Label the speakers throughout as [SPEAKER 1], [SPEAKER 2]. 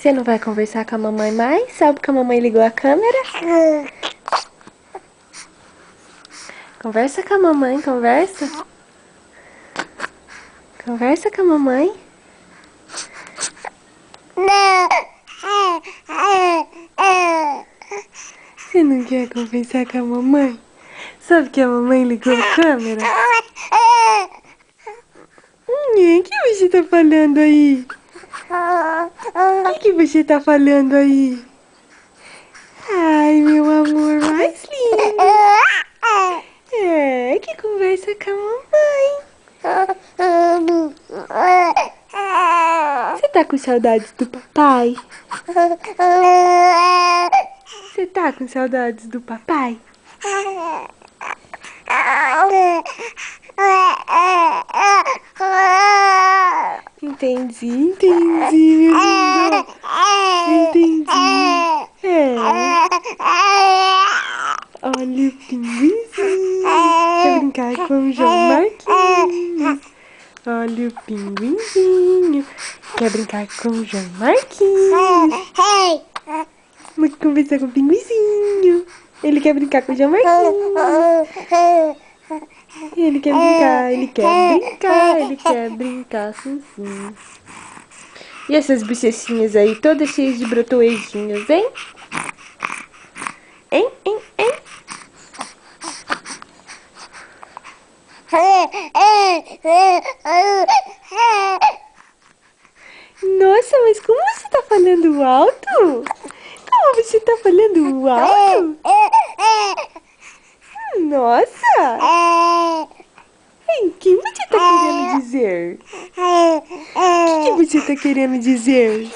[SPEAKER 1] Você não vai conversar com a mamãe mais? Sabe que a mamãe ligou a câmera? Conversa com a mamãe, conversa. Conversa com a mamãe. Você não quer conversar com a mamãe? Sabe que a mamãe ligou a câmera? O que você tá falando aí? O que você tá falando aí? Ai, meu amor mais lindo. É, que conversa com a mamãe. Você tá com saudades do papai? Você tá com saudades do papai? Entendi, entendi, meu lindo. Entendi. É. Olha o pinguinzinho. Quer brincar com o João Marquinhos? Olha o pinguinzinho. Quer brincar com o João Marquinhos? Vamos conversar com o pinguinzinho. Ele quer brincar com o João Marquinhos. Ele quer brincar, ele quer brincar, ele quer brincar, sim, sim. E essas bochechinhas aí, todas cheias de brotoejinhos, hein? Hein? Nossa, mas como você tá falando alto? Como você tá falando alto? Nossa! O que você tá querendo dizer? O que você tá querendo dizer?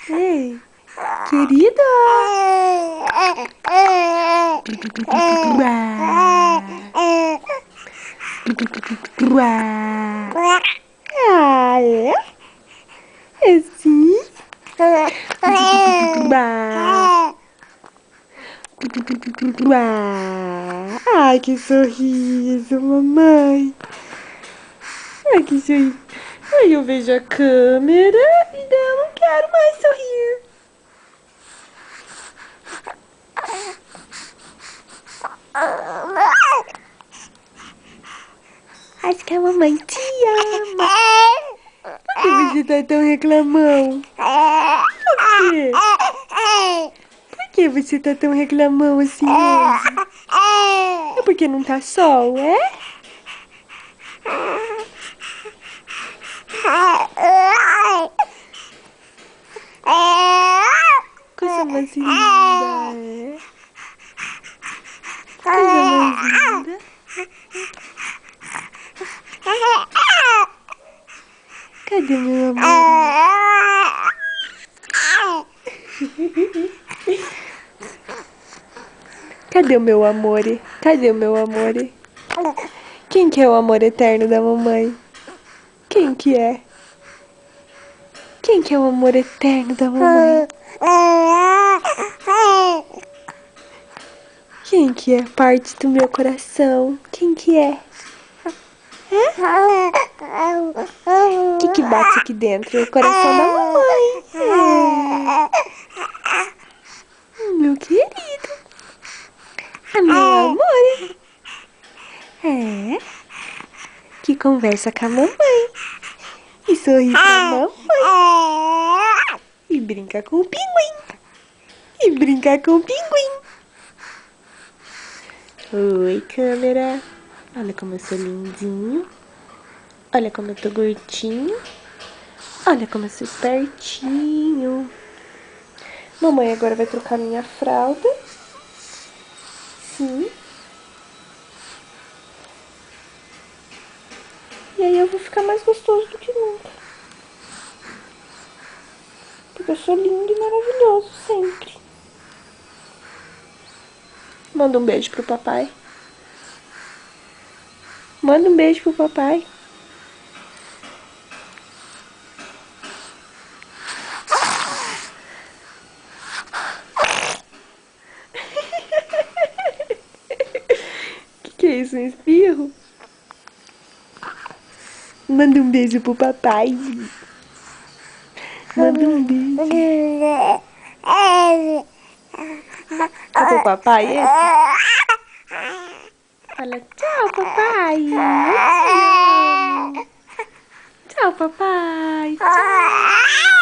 [SPEAKER 1] Ei, querida! Ah, é? É sim? Ai, que sorriso, mamãe. Ai, que sorriso. Ai, eu vejo a câmera e daí eu não quero mais sorrir. Acho que a mamãe te ama. Por que você tá tão reclamão? Por quê? Por que você tá tão reclamão assim hoje? É porque não tá sol, é? Coisa mais linda, é? Coisa mais linda. Cadê meu amor? Cadê o meu amor? Cadê o meu amor? Quem que é o amor eterno da mamãe? Quem que é? Quem que é o amor eterno da mamãe? Quem que é parte do meu coração? Quem que é? O que bate aqui dentro? O coração da mamãe. Meu querido. Meu amor. É. Que conversa com a mamãe. E sorri pra mamãe. E brinca com o pinguim. E brinca com o pinguim. Oi, câmera. Olha como eu sou lindinho. Olha como eu tô gordinho. Olha como eu sou espertinho. Mamãe agora vai trocar minha fralda. Sim. E aí eu vou ficar mais gostoso do que nunca. Porque eu sou lindo e maravilhoso sempre. Manda um beijo pro papai. Manda um beijo pro papai. isso, um espirro? Manda um beijo pro papai. Manda um beijo. É pro papai esse? Fala tchau, papai. Eu te amo. Tchau, papai. Tchau.